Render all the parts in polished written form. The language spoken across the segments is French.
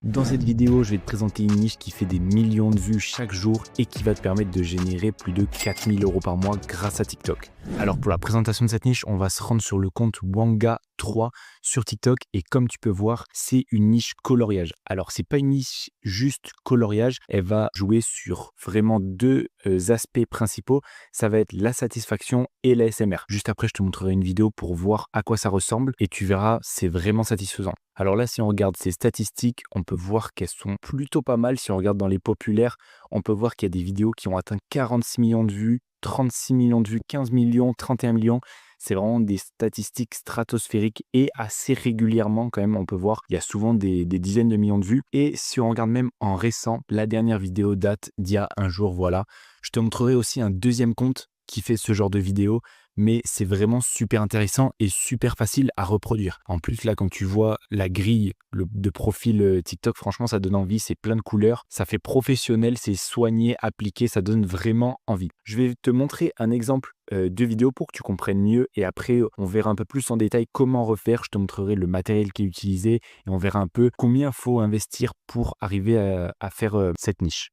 Dans cette vidéo, je vais te présenter une niche qui fait des millions de vues chaque jour et qui va te permettre de générer plus de 4000 € par mois grâce à TikTok. Alors pour la présentation de cette niche, on va se rendre sur le compte Wanga3 sur TikTok et comme tu peux voir, c'est une niche coloriage. Alors c'est pas une niche juste coloriage, elle va jouer sur vraiment deux aspects principaux. Ça va être la satisfaction et l'ASMR. Juste après, je te montrerai une vidéo pour voir à quoi ça ressemble et tu verras, c'est vraiment satisfaisant. Alors là, si on regarde ces statistiques, on peut voir qu'elles sont plutôt pas mal. Si on regarde dans les populaires, on peut voir qu'il y a des vidéos qui ont atteint 46 millions de vues, 36 millions de vues, 15 millions, 31 millions. C'est vraiment des statistiques stratosphériques et assez régulièrement quand même, on peut voir, il y a souvent des dizaines de millions de vues. Et si on regarde même en récent, la dernière vidéo date d'il y a un jour, voilà. Je te montrerai aussi un deuxième compte qui fait ce genre de vidéo, mais c'est vraiment super intéressant et super facile à reproduire. En plus, là, quand tu vois la grille de profil TikTok, franchement, ça donne envie, c'est plein de couleurs, ça fait professionnel, c'est soigné, appliqué, ça donne vraiment envie. Je vais te montrer un exemple de vidéo pour que tu comprennes mieux et après, on verra un peu plus en détail comment refaire. Je te montrerai le matériel qui est utilisé et on verra un peu combien il faut investir pour arriver à faire cette niche.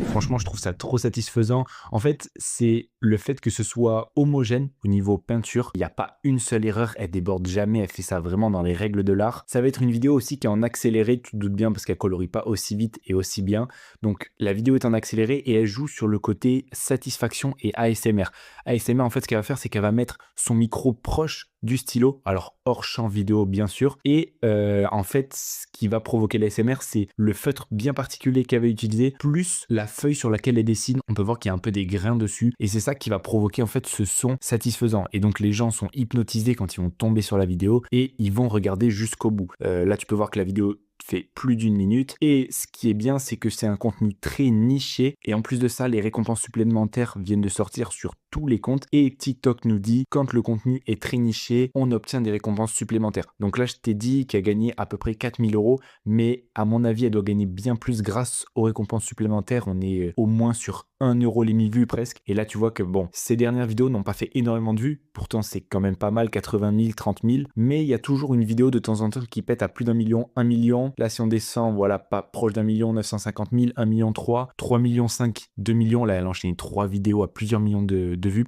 Franchement, je trouve ça trop satisfaisant. En fait, c'est le fait que ce soit homogène au niveau peinture. Il n'y a pas une seule erreur, elle déborde jamais, elle fait ça vraiment dans les règles de l'art. Ça va être une vidéo aussi qui est en accéléré, tu te doutes bien, parce qu'elle colorie pas aussi vite et aussi bien. Donc la vidéo est en accéléré et elle joue sur le côté satisfaction et ASMR. ASMR, en fait, ce qu'elle va faire, c'est qu'elle va mettre son micro proche du stylo, alors hors champ vidéo bien sûr, et en fait ce qui va provoquer l'ASMR c'est le feutre bien particulier qu'elle va utiliser, plus la feuille sur laquelle elle dessine, on peut voir qu'il y a un peu des grains dessus, et c'est ça qui va provoquer en fait ce son satisfaisant, et donc les gens sont hypnotisés quand ils vont tomber sur la vidéo, et ils vont regarder jusqu'au bout. Là tu peux voir que la vidéo fait plus d'une minute et ce qui est bien c'est que c'est un contenu très niché et en plus de ça les récompenses supplémentaires viennent de sortir sur tous les comptes et TikTok nous dit quand le contenu est très niché on obtient des récompenses supplémentaires. Donc là je t'ai dit qu'elle gagnait à peu près 4000 € mais à mon avis elle doit gagner bien plus grâce aux récompenses supplémentaires. On est au moins sur 1 € les 1000 vues presque et là tu vois que bon ces dernières vidéos n'ont pas fait énormément de vues, pourtant c'est quand même pas mal, 80 000, 30 000, mais il y a toujours une vidéo de temps en temps qui pète à plus d'1 million, 1 million. Là, si on descend, voilà, pas proche d'1 million, 950 000, 1 million 3, 3 millions 5, 2 millions. Là, elle a enchaîné 3 vidéos à plusieurs millions de vues.